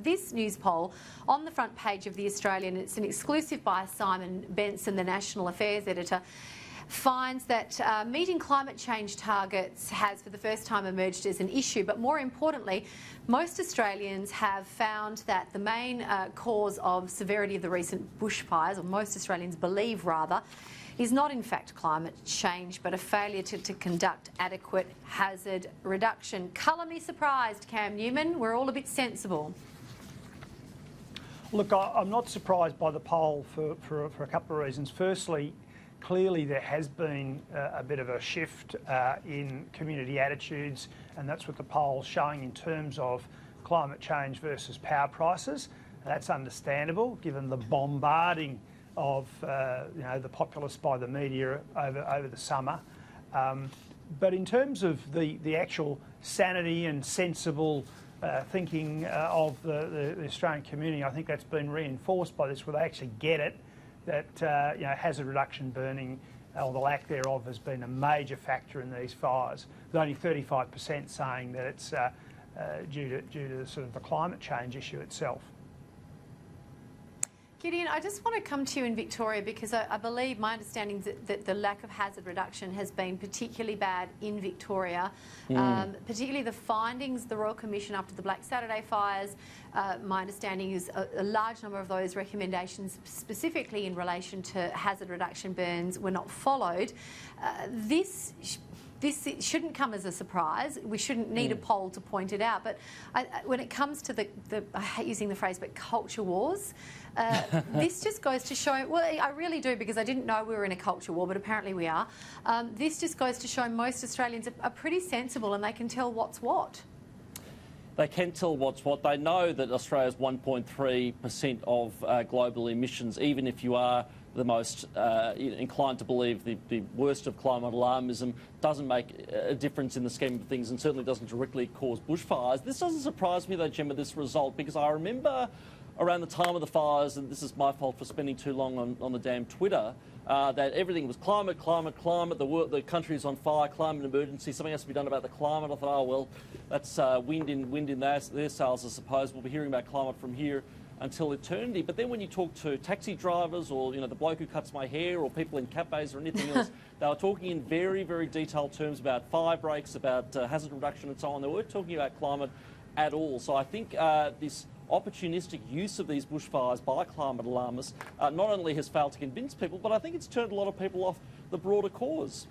this news poll on the front page of The Australian, it's an exclusive by Simon Benson, the National Affairs editor, finds that meeting climate change targets has for the first time emerged as an issue, but more importantly, most Australians have found that the main cause of severity of the recent bushfires, or most Australians believe rather, is not in fact climate change but a failure to conduct adequate hazard reduction. Colour me surprised, Cam Newman. We're all a bit sensible. Look, I'm not surprised by the poll for a couple of reasons. Firstly, clearly there has been a bit of a shift in community attitudes, and that's what the poll's showing in terms of climate change versus power prices. That's understandable given the bombarding of the populace by the media over the summer. But in terms of the actual sanity and sensible thinking of the Australian community, I think that's been reinforced by this, where they actually get it, that hazard reduction burning, or the lack thereof, has been a major factor in these fires, with only 35% saying that it's due to sort of the climate change issue itself. Gideon, I just want to come to you in Victoria, because I believe my understanding is that the lack of hazard reduction has been particularly bad in Victoria, particularly the findings, the Royal Commission after the Black Saturday fires. My understanding is a large number of those recommendations, specifically in relation to hazard reduction burns, were not followed. This shouldn't come as a surprise. We shouldn't need a poll to point it out. But when it comes to I hate using the phrase, but culture wars, this just goes to show, well, I really do, because I didn't know we were in a culture war, but apparently we are. This just goes to show most Australians are pretty sensible, and they can tell what's what. They can tell what's what. They know that Australia's 1.3% of global emissions, even if you are the most inclined to believe the worst of climate alarmism, doesn't make a difference in the scheme of things, and certainly doesn't directly cause bushfires. This doesn't surprise me though, Gemma, this result, because I remember around the time of the fires, and this is my fault for spending too long on the damn Twitter, that everything was climate, the country's on fire, climate emergency, something has to be done about the climate. I thought, oh well, that's wind in their sails, I suppose. We'll be hearing about climate from here until eternity. But then when you talk to taxi drivers, or the bloke who cuts my hair, or people in cafes or anything else, they were talking in very, very detailed terms about fire breaks, about hazard reduction and so on. They weren't talking about climate at all. So I think this opportunistic use of these bushfires by climate alarmists not only has failed to convince people, but I think it's turned a lot of people off the broader cause.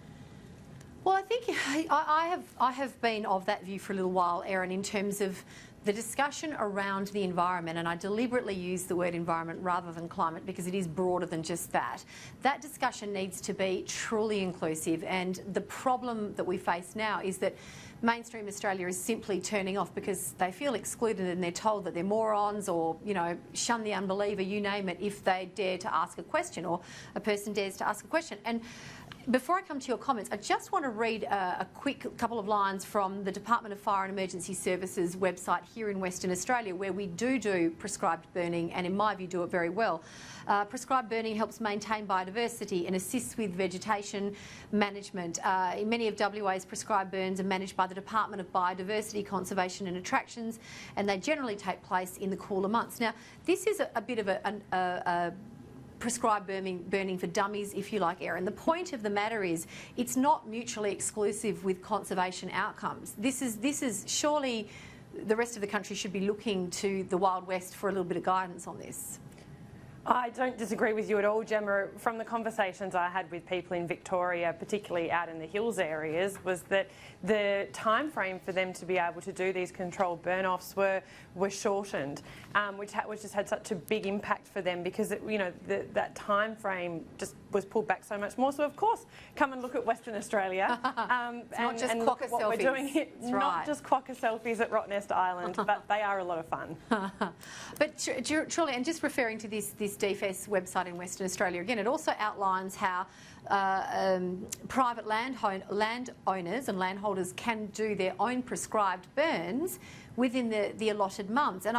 Well, I think I have been of that view for a little while, Erin, in terms of the discussion around the environment, and I deliberately use the word environment rather than climate because it is broader than just that. That discussion needs to be truly inclusive, and the problem that we face now is that mainstream Australia is simply turning off because they feel excluded, and they're told that they're morons, or, shun the unbeliever, you name it, if they dare to ask a question, or a person dares to ask a question. And before I come to your comments, I just want to read a quick couple of lines from the Department of Fire and Emergency Services website here in Western Australia, where we do prescribed burning, and in my view do it very well. Prescribed burning helps maintain biodiversity and assists with vegetation management. In many of WA's prescribed burns are managed by the Department of Biodiversity, Conservation and Attractions, and they generally take place in the cooler months. Now, this is a bit of a prescribed burning for dummies, if you like, Erin. The point of the matter is it's not mutually exclusive with conservation outcomes. This is surely the rest of the country should be looking to the Wild West for a little bit of guidance on this. I don't disagree with you at all, Gemma. From the conversations I had with people in Victoria, particularly out in the hills areas, was that the time frame for them to be able to do these controlled burn-offs were shortened, which just had such a big impact for them, because that time frame just was pulled back so much more. So of course, come and look at Western Australia, not just and quokka what selfies. We're doing here. That's not right. just quokka selfies at Rottnest Island, but they are a lot of fun. But truly, and just referring to this DFS website in Western Australia, again, it also outlines how private landowners and landholders can do their own prescribed burns within the allotted months. And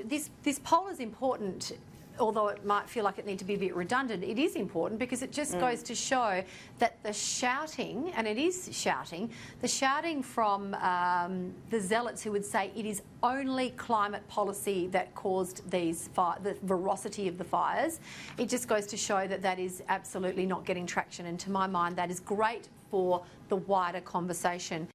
this poll is important although it might feel like it needs to be a bit redundant, it is important because it just goes to show that the shouting, and it is shouting, the shouting from the zealots who would say it is only climate policy that caused these the ferocity of the fires, it just goes to show that that is absolutely not getting traction. And to my mind, that is great for the wider conversation.